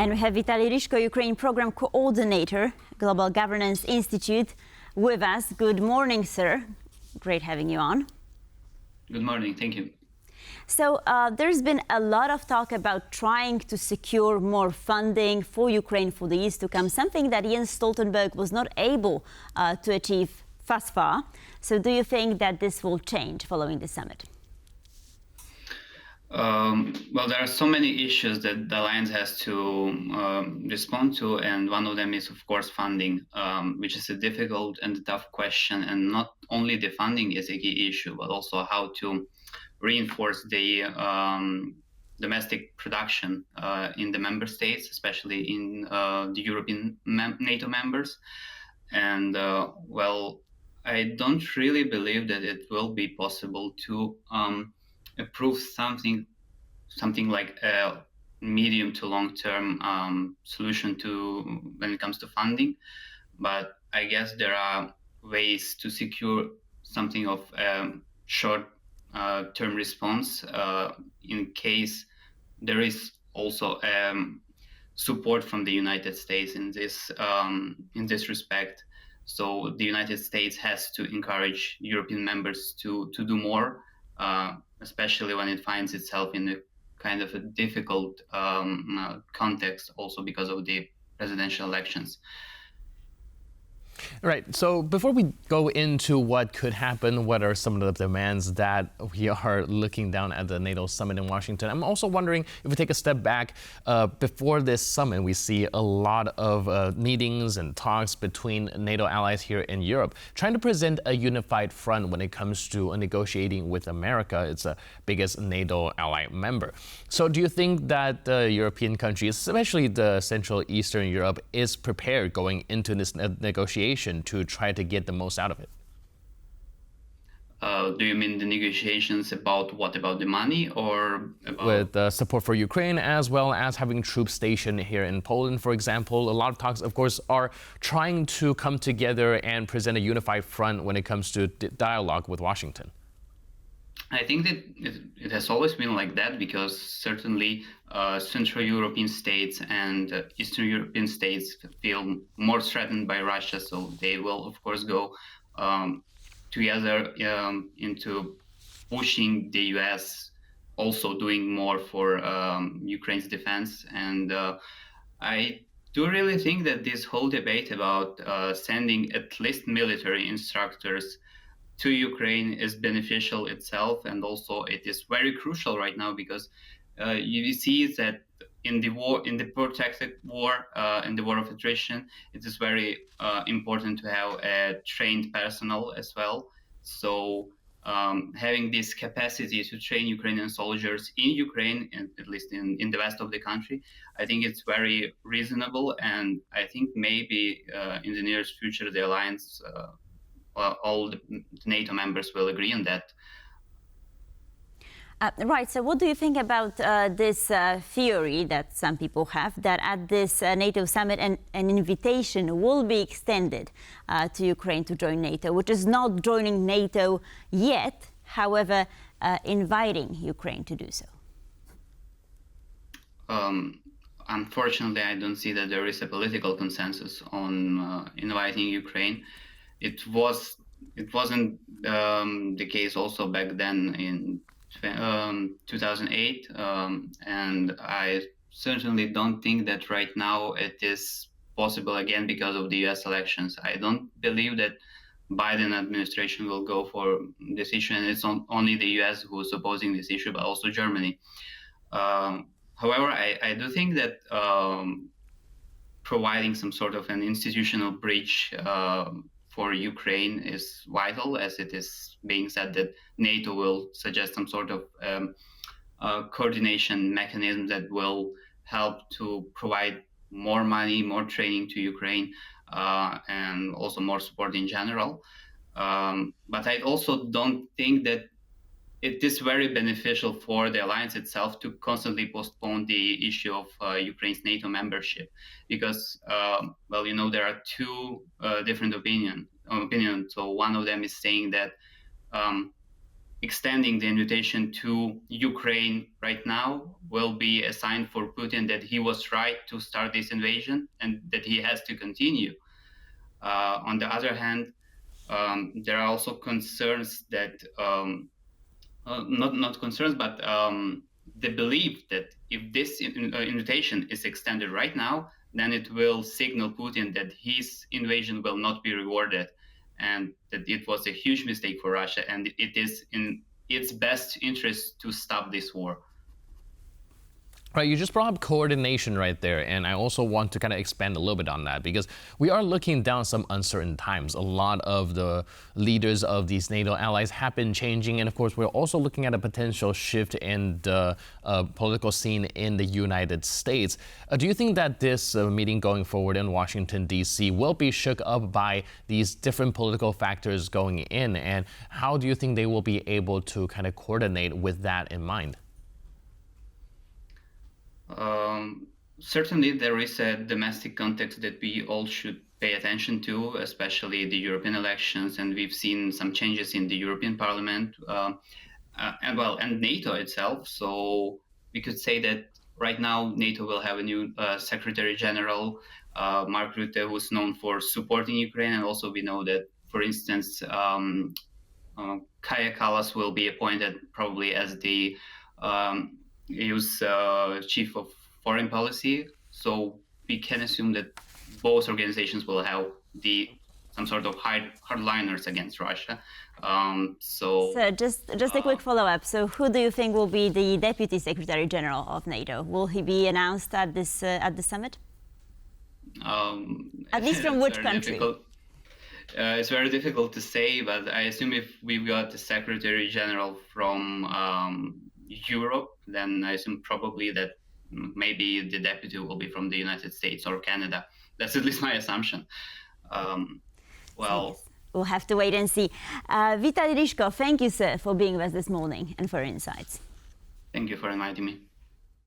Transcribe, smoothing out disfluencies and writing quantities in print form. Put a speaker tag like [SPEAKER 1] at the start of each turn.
[SPEAKER 1] And we have Vitalii Rishko, Ukraine Program Coordinator, Global Governance Institute, with us. Good morning, sir. Great having you on.
[SPEAKER 2] Good morning. Thank you.
[SPEAKER 1] So there's been a lot of talk about trying to secure more funding for Ukraine for the years to come, something that Jens Stoltenberg was not able to achieve thus far. So do you think that this will change following the summit?
[SPEAKER 2] Well, there are so many issues that the alliance has to respond to, and one of them is, of course, funding, which is a difficult and tough question. And not only the funding is a key issue, but also how to reinforce the domestic production in the member states, especially in the European NATO members. And well, I don't really believe that it will be possible to approve something like a medium to long-term solution to when it comes to funding. But I guess there are ways to secure something of short-term response in case there is also support from the United States in this respect. So the United States has to encourage European members to do more, especially when it finds itself in a kind of a difficult context, also because of the presidential elections.
[SPEAKER 3] Right. So before we go into what could happen, what are some of the demands that we are looking down at the NATO summit in Washington, I'm also wondering if we take a step back, before this summit, we see a lot of meetings and talks between NATO allies here in Europe, trying to present a unified front when it comes to negotiating with America. It's the biggest NATO ally member. So do you think that the European countries, especially the Central Eastern Europe, is prepared going into this negotiation to try to get the most out of it?
[SPEAKER 2] Do you mean the negotiations about what? About the money, or about...
[SPEAKER 3] With support for Ukraine, as well as having troops stationed here in Poland, for example? A lot of talks, of course, are trying to come together and present a unified front when it comes to dialogue with Washington.
[SPEAKER 2] I think that it has always been like that, because certainly Central European states and Eastern European states feel more threatened by Russia, so they will, of course, go together into pushing the US also doing more for Ukraine's defense. And I do really think that this whole debate about sending at least military instructors to Ukraine is beneficial itself, and also it is very crucial right now, because you see that in the war, in the protracted war, in the war of attrition, it is very important to have a trained personnel as well. So having this capacity to train Ukrainian soldiers in Ukraine, and at least in the west of the country, I think it's very reasonable, and I think maybe in the nearest future the alliance, all the NATO members will agree on that.
[SPEAKER 1] Right. So what do you think about this theory that some people have, that at this NATO summit an invitation will be extended to Ukraine to join NATO, which is not joining NATO yet, however, inviting Ukraine to do so?
[SPEAKER 2] Unfortunately, I don't see that there is a political consensus on inviting Ukraine. It wasn't the case also back then in 2008, and I certainly don't think that right now it is possible again because of the US elections. I don't believe that Biden administration will go for this issue, and it's not only the US who is opposing this issue, but also Germany. However, I do think that providing some sort of an institutional bridge for Ukraine is vital, as it is being said that NATO will suggest some sort of coordination mechanism that will help to provide more money, more training to Ukraine, and also more support in general. But I also don't think that it is very beneficial for the alliance itself to constantly postpone the issue of Ukraine's NATO membership, because, well, you know, there are two different opinions. So one of them is saying that extending the invitation to Ukraine right now will be a sign for Putin that he was right to start this invasion and that he has to continue. On the other hand, there are also concerns that not concerns, but the belief that if this invitation is extended right now, then it will signal Putin that his invasion will not be rewarded, and that it was a huge mistake for Russia, and it is in its best interest to stop this war.
[SPEAKER 3] Right, you just brought up coordination right there, and I also want to kind of expand a little bit on that because we are looking down some uncertain times. A lot of the leaders of these NATO allies have been changing, and of course, we're also looking at a potential shift in the political scene in the United States. Do you think that this meeting going forward in Washington, D.C. will be shook up by these different political factors going in, and how do you think they will be able to kind of coordinate with that in mind?
[SPEAKER 2] Certainly, there is a domestic context that we all should pay attention to, especially the European elections, and we've seen some changes in the European Parliament and NATO itself. So we could say that right now NATO will have a new Secretary General, Mark Rutte, who's known for supporting Ukraine, and also we know that, for instance, Kaja Kallas will be appointed probably as the EU's chief of foreign policy. So we can assume that both organizations will have some sort of hardliners against Russia.
[SPEAKER 1] So just a quick follow-up. So who do you think will be the Deputy Secretary General of NATO? Will he be announced at the summit? At least from which country?
[SPEAKER 2] It's very difficult to say, but I assume if we got the Secretary General from Europe, then I assume probably that maybe the deputy will be from the United States or Canada. That's at least my assumption.
[SPEAKER 1] We'll have to wait and see. Vitalii Rishko, thank you, sir, for being with us this morning and for insights.
[SPEAKER 2] Thank you for inviting me.